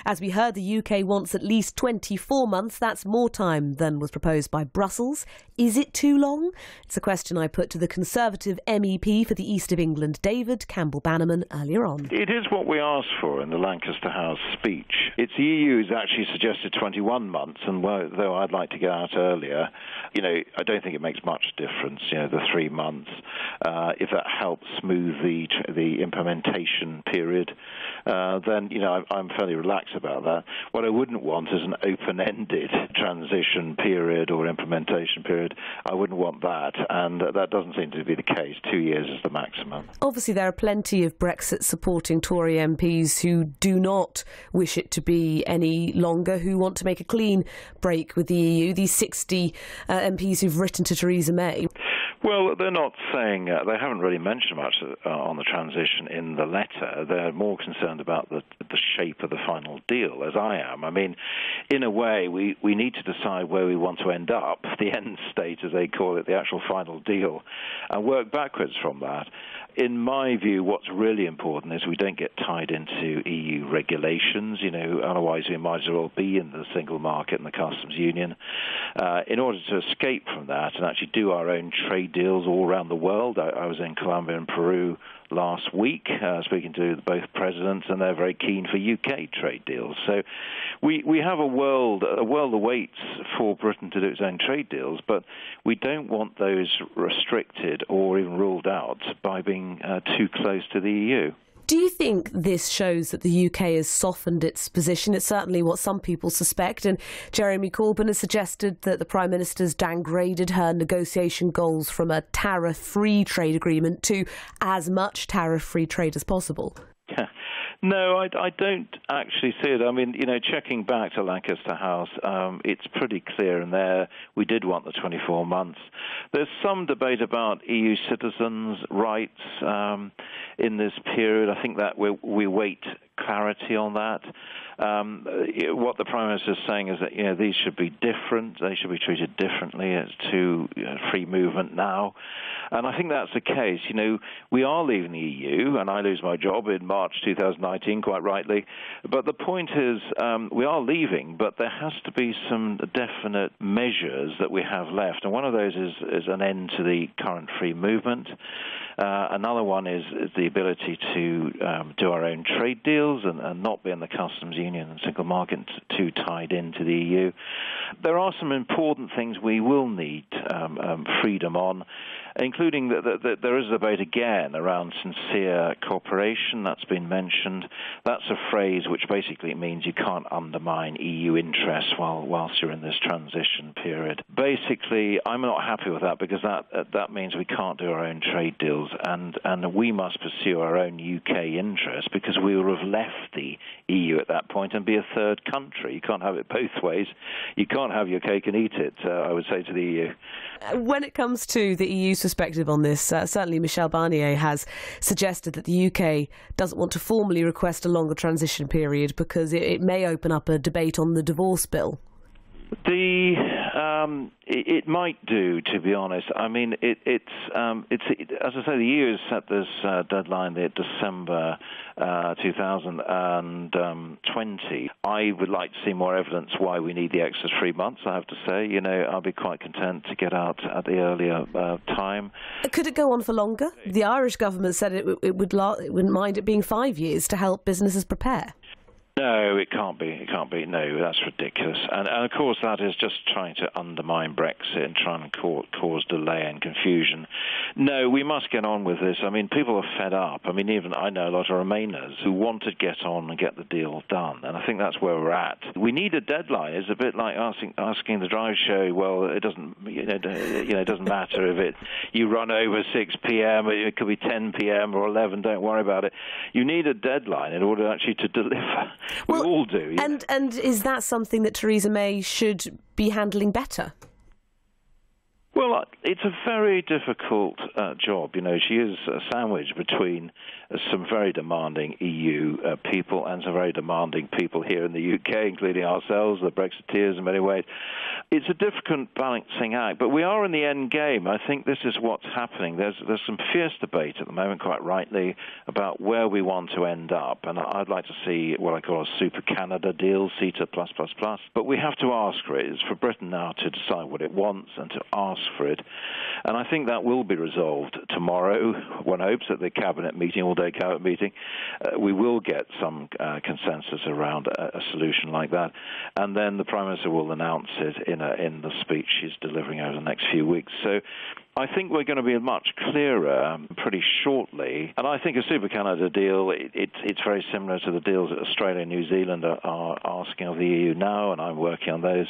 As we heard, the UK wants at least 24 months. That's more time than was proposed by Brussels. Is it too long? It's a question I put to the Conservative MEP for the East of England, David Campbell Bannerman, earlier on. It is what we asked for in the Lancaster House speech. It's the EU who's actually suggested 21 months, and though I'd like to get out earlier, I don't think it makes much difference, the 3 months. If that helps smooth the implementation period, then, I'm fairly relaxed about that. What I wouldn't want is an open-ended transition period or implementation period. I wouldn't want that, and that doesn't seem to be the case. 2 years is the maximum. Obviously, there are plenty of Brexit-supporting Tory MPs who do not wish it to be any longer, who want to make a clean break with the EU, these 60 MPs who've written to Theresa May. Well, they're not saying, they haven't really mentioned much on the transition in the letter. They're more concerned about the shape of the final deal, as I am. I mean, in a way, we need to decide where we want to end up, the end state, as they call it, the actual final deal, and work backwards from that. In my view, what's really important is we don't get tied into EU regulations, otherwise we might as well be in the single market and the customs union. In order to escape from that and actually do our own trade deals all around the world, I was in Colombia and Peru last week, speaking to both presidents, and they're very keen for UK trade deals. So we have a world awaits for Britain to do its own trade deals, but we don't want those restricted or even ruled out by being too close to the EU. Do you think this shows that the UK has softened its position? It's certainly what some people suspect, and Jeremy Corbyn has suggested that the Prime Minister's downgraded her negotiation goals from a tariff-free trade agreement to as much tariff-free trade as possible. No, I don't actually see it. I mean, checking back to Lancaster House, it's pretty clear in there we did want the 24 months. There's some debate about EU citizens' rights in this period. I think that we wait clarity on that. What the Prime Minister is saying is that these should be different. They should be treated differently as to free movement now. And I think that's the case. We are leaving the EU, and I lose my job in March 2019, quite rightly. But the point is, we are leaving, but there has to be some definite measures that we have left. And one of those is an end to the current free movement. Another one is the ability to do our own trade deals and not be in the customs union and single market too tied into the EU. There are some important things we will need freedom on, including that there is a debate again around sincere cooperation. That's been mentioned. That's a phrase which basically means you can't undermine EU interests whilst you're in this transition period. Basically, I'm not happy with that because that means we can't do our own trade deals, and we must pursue our own UK interests because we will have left the EU at that point and be a third country. You can't have it both ways. You can't have your cake and eat it, I would say to the EU. When it comes to the EU's perspective on this, certainly Michel Barnier has suggested that the UK doesn't want to formally request a longer transition period because it may open up a debate on the divorce bill. It might do, to be honest. I mean, it's as I say, the EU has set this deadline there, December 2020. I would like to see more evidence why we need the extra 3 months. I have to say, I'll be quite content to get out at the earlier time. Could it go on for longer? The Irish government said it wouldn't mind it being 5 years to help businesses prepare. No, it can't be. It can't be. No, that's ridiculous. And of course, that is just trying to undermine Brexit and trying to cause delay and confusion. No, we must get on with this. I mean, people are fed up. I mean, even I know a lot of Remainers who want to get on and get the deal done. And I think that's where we're at. We need a deadline. It's a bit like asking the drive show. Well, it doesn't. It doesn't matter if you run over 6 p.m. It could be 10 p.m. or 11. Don't worry about it. You need a deadline in order actually to deliver. We all do. Yeah. And is that something that Theresa May should be handling better? Well, it's a very difficult job. You know, she is sandwiched between some very demanding EU people and some very demanding people here in the UK, including ourselves, the Brexiteers in many ways. It's a difficult balancing act, but we are in the end game. I think this is what's happening. There's some fierce debate at the moment, quite rightly, about where we want to end up, and I'd like to see what I call a super Canada deal, CETA+++. But we have to ask for it. It's for Britain now to decide what it wants and to ask for it. And I think that will be resolved tomorrow. One hopes at the cabinet meeting, all-day cabinet meeting, we will get some consensus around a solution like that. And then the Prime Minister will announce it in the speech she's delivering over the next few weeks. So I think we're going to be much clearer pretty shortly. And I think a Super Canada deal, it's very similar to the deals that Australia and New Zealand are asking of the EU now, and I'm working on those,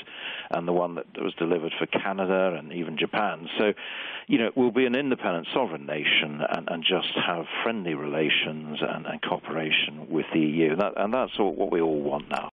and the one that was delivered for Canada and even Japan. So, you know, we'll be an independent sovereign nation and just have friendly relations and cooperation with the EU. And that's what we all want now.